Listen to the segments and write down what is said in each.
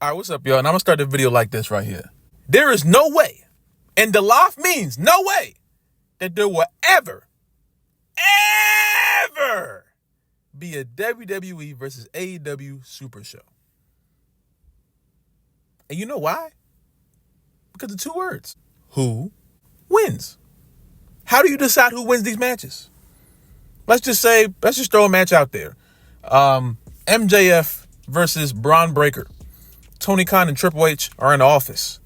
All right, what's up, y'all? And I'm going to start the video like this right here. There is no way, and the loft means no way, that there will ever be a WWE versus AEW Super Show. And you know why? Because of two words. Who wins? How do you decide who wins these matches? Let's just throw a match out there. MJF versus Braun Breaker. Tony Khan and Triple H are in the office.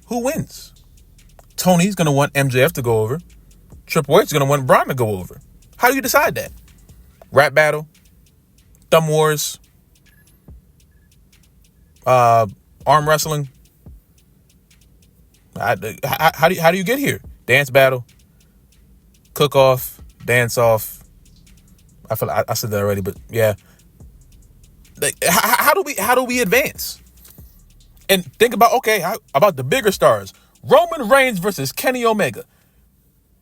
Who wins? Tony's going to want MJF to go over. Triple H is going to want Braun to go over. How do you decide that? Rap battle? Thumb wars? Arm wrestling? How do you get here? Dance battle? Cook off? Dance off? I feel I said that already, but yeah. Like, how do we advance? And think about, how about the bigger stars? Roman Reigns versus Kenny Omega.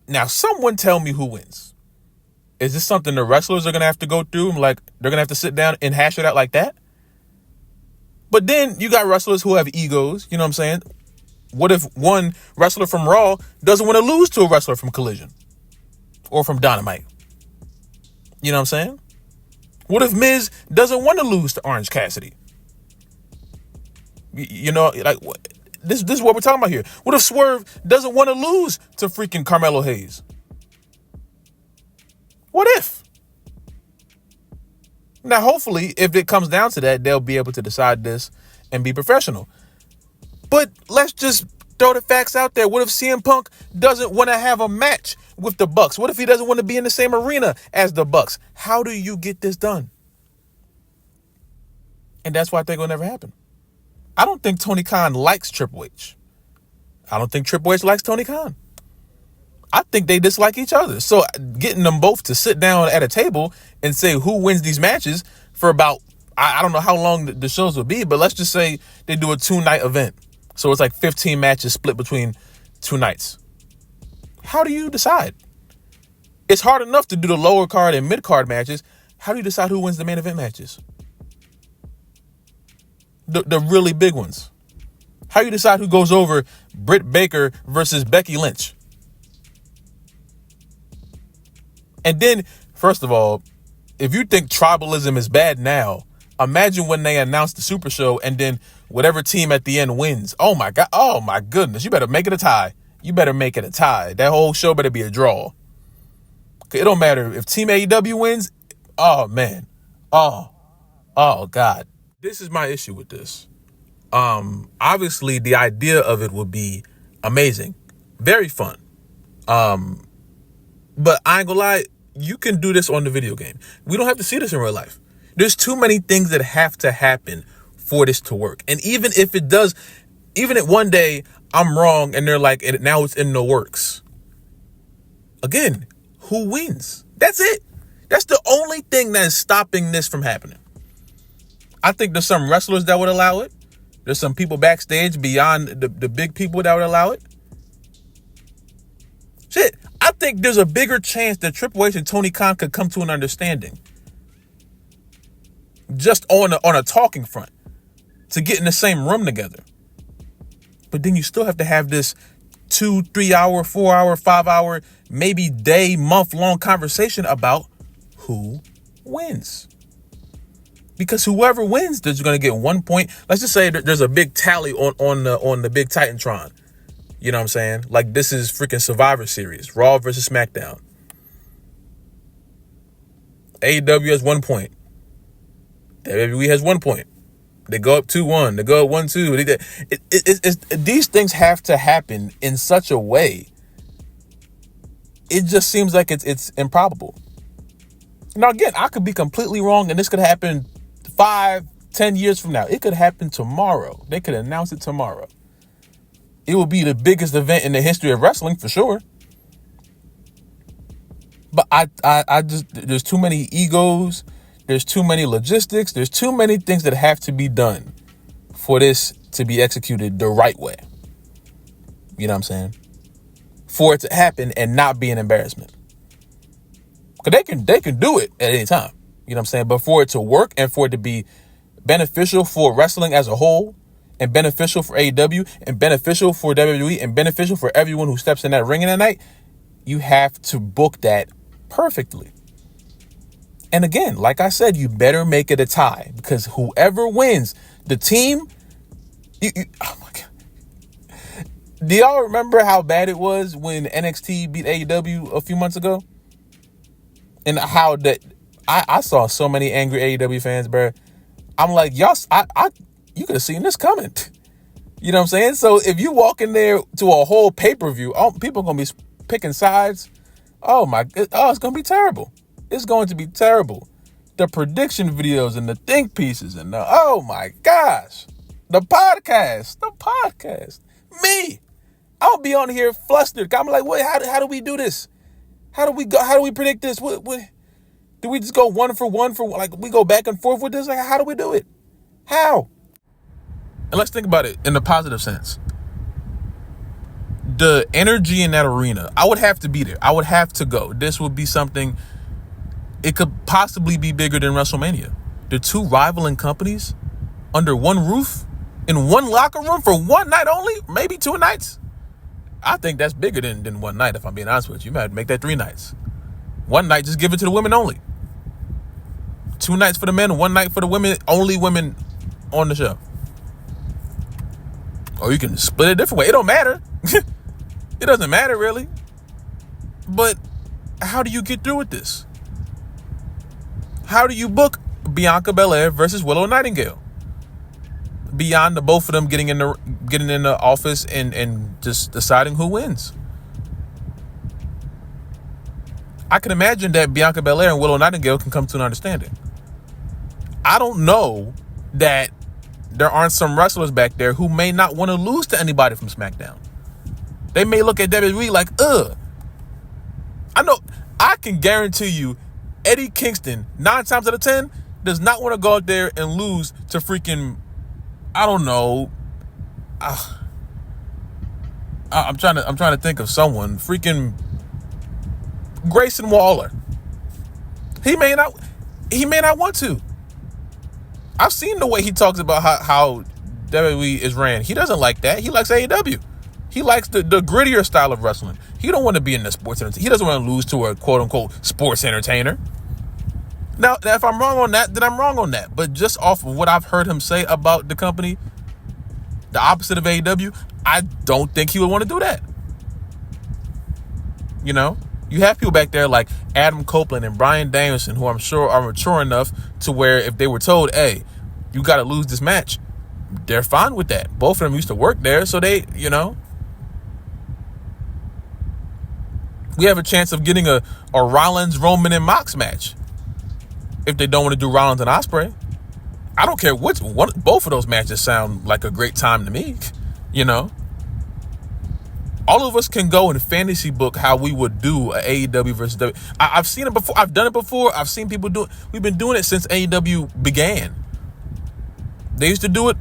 Now, someone tell me who wins. Is this something the wrestlers are going to have to go through? Like, they're going to have to sit down and hash it out like that? But then you got wrestlers who have egos. You know what I'm saying? What if one wrestler from Raw doesn't want to lose to a wrestler from Collision or from Dynamite? You know what I'm saying? What if Miz doesn't want to lose to Orange Cassidy? You know, like, this is what we're talking about here. What if Swerve doesn't want to lose to freaking Carmelo Hayes? What if? Now, hopefully, if it comes down to that, they'll be able to decide this and be professional. But let's just throw the facts out there. What if CM Punk doesn't want to have a match with the Bucks? What if he doesn't want to be in the same arena as the Bucks? How do you get this done? And that's why I think it'll never happen. I don't think Tony Khan likes Triple H. I don't think Triple H likes Tony Khan. I think they dislike each other. So getting them both to sit down at a table and say who wins these matches for about, I don't know how long the shows will be, but let's just say they do a 2-night event. So it's like 15 matches split between 2 nights. How do you decide? It's hard enough to do the lower card and mid card matches. How do you decide who wins the main event matches? The really big ones. How do you decide who goes over Britt Baker versus Becky Lynch? And then, first of all, if you think tribalism is bad now, imagine when they announce the Super Show and then whatever team at the end wins. Oh my God. Oh my goodness. You better make it a tie. That whole show better be a draw. It don't matter if Team AEW wins. Oh man. Oh God. This is my issue with this. Obviously the idea of it would be amazing. Very fun. But I ain't gonna lie, you can do this on the video game. We don't have to see this in real life. There's too many things that have to happen for this to work. And even if it does, even if one day I'm wrong and they're like, and now it's in the works. Again, who wins? That's it. That's the only thing that is stopping this from happening. I think there's some wrestlers that would allow it. There's some people backstage beyond the big people that would allow it. Shit, I think there's a bigger chance that Triple H and Tony Khan could come to an understanding. Just on a talking front. To get in the same room together. But then you still have to have this 2, 3 hour, 4 hour, 5 hour, maybe day, month long conversation about who wins. Because whoever wins, they're going to get 1 point. Let's just say there's a big tally on the big Titantron. You know what I'm saying? Like this is freaking Survivor Series. Raw versus SmackDown. AEW has 1 point. WWE has 1 point. They go up 2-1. They go up 1-2. These things have to happen in such a way. It just seems like it's improbable. Now, again, I could be completely wrong, and this could happen 5-10 years from now. It could happen tomorrow. They could announce it tomorrow. It will be the biggest event in the history of wrestling for sure. But I just, there's too many egos. There's too many logistics. There's too many things that have to be done for this to be executed the right way. You know what I'm saying? For it to happen and not be an embarrassment. Because they can do it at any time. You know what I'm saying? But for it to work and for it to be beneficial for wrestling as a whole, and beneficial for AEW, and beneficial for WWE, and beneficial for everyone who steps in that ring in that night, you have to book that perfectly. And again, like I said, you better make it a tie, because whoever wins, the team, oh my God. Do y'all remember how bad it was when NXT beat AEW a few months ago? And how that I saw so many angry AEW fans, bro. I'm like, y'all, you could have seen this coming. You know what I'm saying? So if you walk in there to a whole pay-per-view, people are going to be picking sides. Oh, it's going to be terrible. It's going to be terrible. The prediction videos and the think pieces and oh my gosh. The podcast. Me. I'll be on here flustered. I'm like, wait, how do we do this? How do we go? How do we predict this? What do we just go one for one like we go back and forth with this? Like, how do we do it? How? And let's think about it in the positive sense. The energy in that arena, I would have to be there. I would have to go. This would be something, it could possibly be bigger than WrestleMania. The two rivaling companies under one roof in one locker room for one night only, maybe 2 nights. I think that's bigger than one night, if I'm being honest with you. You might make that 3 nights. One night, just give it to the women only. 2 nights for the men, 1 night for the women, only women on the show. Or you can split it a different way. It don't matter. It doesn't matter, really. But how do you get through with this? How do you book Bianca Belair versus Willow Nightingale? Beyond the both of them getting in the office and just deciding who wins. I can imagine that Bianca Belair and Willow Nightingale can come to an understanding. I don't know that there aren't some wrestlers back there who may not want to lose to anybody from SmackDown. They may look at WWE like, I know, I can guarantee you Eddie Kingston, 9 times out of 10, does not want to go out there and lose to freaking, I don't know. I'm trying to think of someone. Freaking Grayson Waller. He may not want to. I've seen the way he talks about how WWE is ran. He doesn't like that. He likes AEW. He likes the grittier style of wrestling. He don't want to be in the sports entertainment. He doesn't want to lose to a quote unquote sports entertainer. Now, if I'm wrong on that, then I'm wrong on that. But just off of what I've heard him say about the company, the opposite of AEW, I don't think he would want to do that. You know? You have people back there like Adam Copeland and Bryan Danielson, who I'm sure are mature enough to where if they were told, hey, you got to lose this match, they're fine with that. Both of them used to work there, so they, you know. We have a chance of getting a Rollins, Roman, and Mox match if they don't want to do Rollins and Ospreay. I don't care both of those matches sound like a great time to me, you know. All of us can go and fantasy book how we would do a AEW versus WWE. I've seen it before. I've done it before. I've seen people do it. We've been doing it since AEW began. They used to do it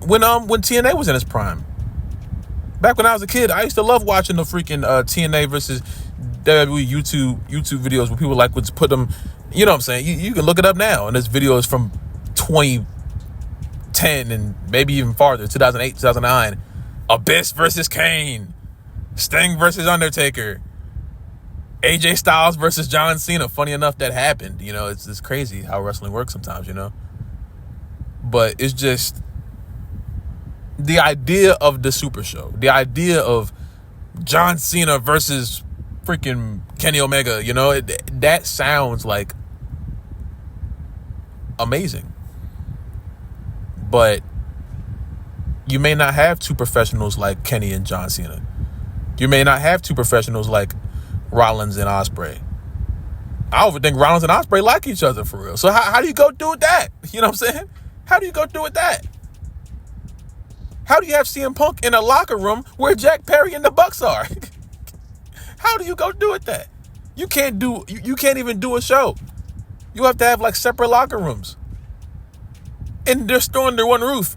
when TNA was in its prime. Back when I was a kid, I used to love watching the freaking TNA versus WWE YouTube videos where people like would put them. You know what I'm saying? You can look it up now, and this video is from 2010 and maybe even farther, 2008, 2009. Abyss versus Kane. Sting versus Undertaker. AJ Styles versus John Cena. Funny enough, that happened. You know, it's crazy how wrestling works sometimes, you know. But it's just the idea of the Super Show. The idea of John Cena versus freaking Kenny Omega, you know, that sounds like amazing. But you may not have two professionals like Kenny and John Cena. You may not have two professionals like Rollins and Ospreay. I don't even think Rollins and Ospreay like each other for real. So how do you go do with that? You know what I'm saying? How do you go do with that? How do you have CM Punk in a locker room where Jack Perry and the Bucks are? How do you go do with that? You can't even do a show. You have to have like separate locker rooms. And they're still under one roof.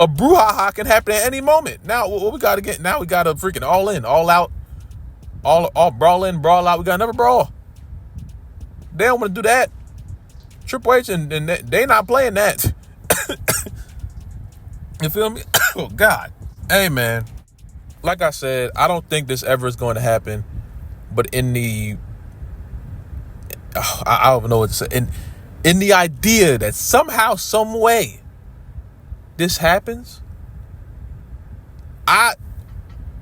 A brouhaha can happen at any moment. Now, what we got to get? Now we got to freaking all in, all out, all brawl in, brawl out. We got another brawl. They don't want to do that. Triple H and they not playing that. You feel me? Oh, God. Hey, man. Like I said, I don't think this ever is going to happen. But in the... I don't know what to say. In the idea that somehow, some way, this happens,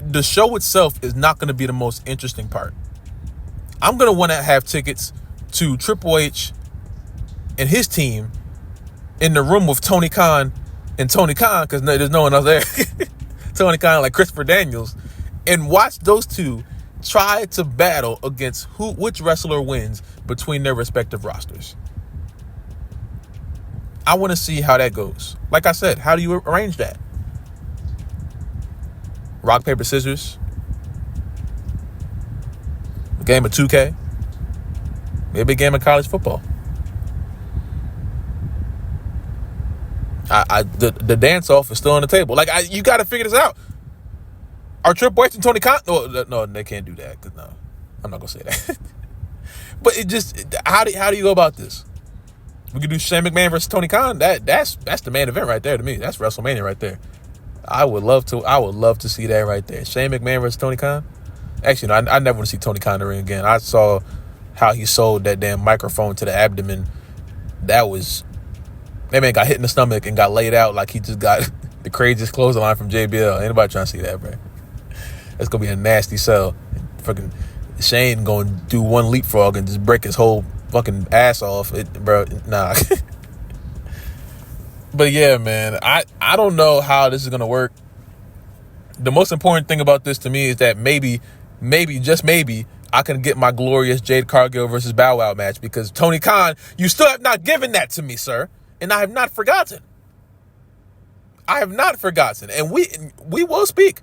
the show itself is not going to be the most interesting part. I'm going to want to have tickets to Triple H and his team in the room with Tony Khan and Tony Khan, because there's no one else there. Tony Khan, like Christopher Daniels, and watch those two try to battle against which wrestler wins between their respective rosters. I want to see how that goes. Like I said, how do you arrange that? Rock, paper, scissors. A game of 2K. Maybe a game of college football. The dance off is still on the table. Like, you got to figure this out. Are Triple H and Tony Khan? No, they can't do that. Cause no, I'm not gonna say that. But it just, how do you go about this? We could do Shane McMahon versus Tony Khan. That's the main event right there to me. That's WrestleMania right there. I would love to see that right there. Shane McMahon versus Tony Khan. Actually, no, I never want to see Tony Khan in the ring again. I saw how he sold that damn microphone to the abdomen. That man got hit in the stomach and got laid out like he just got the craziest clothesline from JBL. Anybody trying to see that, bro? That's going to be a nasty sell. Fucking Shane going to do one leapfrog and just break his whole fucking ass off. Bro, nah. But yeah, man, I don't know how this is going to work. The most important thing about this to me is that maybe, just maybe, I can get my glorious Jade Cargill versus Bow Wow match, because Tony Khan, you still have not given that to me, sir. And I have not forgotten. And we will speak.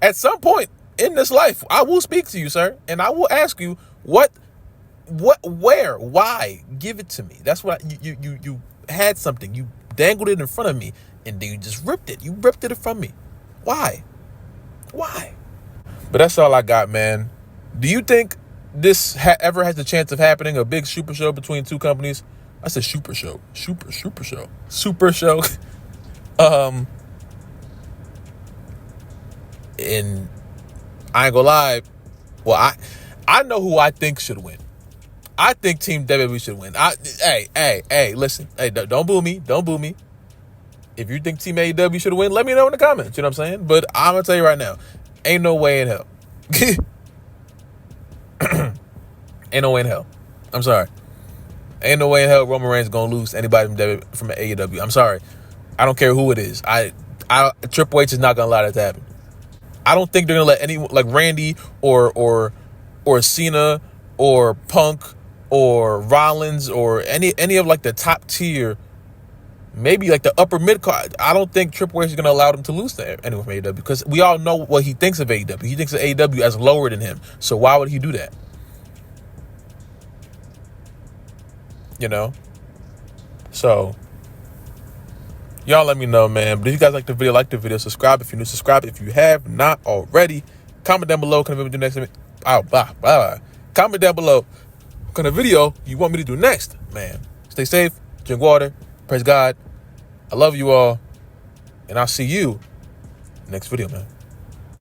At some point in this life, I will speak to you, sir. And I will ask you where, why? Give it to me. That's what you had something. You dangled it in front of me, and then you just ripped it. You ripped it from me. Why? But that's all I got, man. Do you think this ever has the chance of happening? A big super show between two companies? I said super show. Super show. And I ain't gonna lie. Well, I know who I think should win. I think Team WWE should win. Hey, listen. Hey, don't boo me. If you think Team AEW should win, let me know in the comments. You know what I'm saying? But I'm gonna tell you right now, ain't no way in hell. Ain't no way in hell. I'm sorry. Ain't no way in hell Roman Reigns gonna lose to anybody from AEW. I'm sorry. I don't care who it is. Triple H is not gonna allow that to happen. I don't think they're gonna let anyone like Randy or Cena or Punk or Rollins or any of like the top tier, maybe like the upper mid card. I don't think Triple H is gonna allow them to lose to anyone from AEW, because we all know what he thinks of AEW. He thinks of AEW as lower than him. So why would he do that? You know? So y'all let me know, man. But if you guys like the video, subscribe if you're new, subscribe if you have not already. Comment down below. Can we do next? Comment down below what kind of video you want me to do next, man. Stay safe, drink water, praise God. I love you all, and I'll see you next video, man.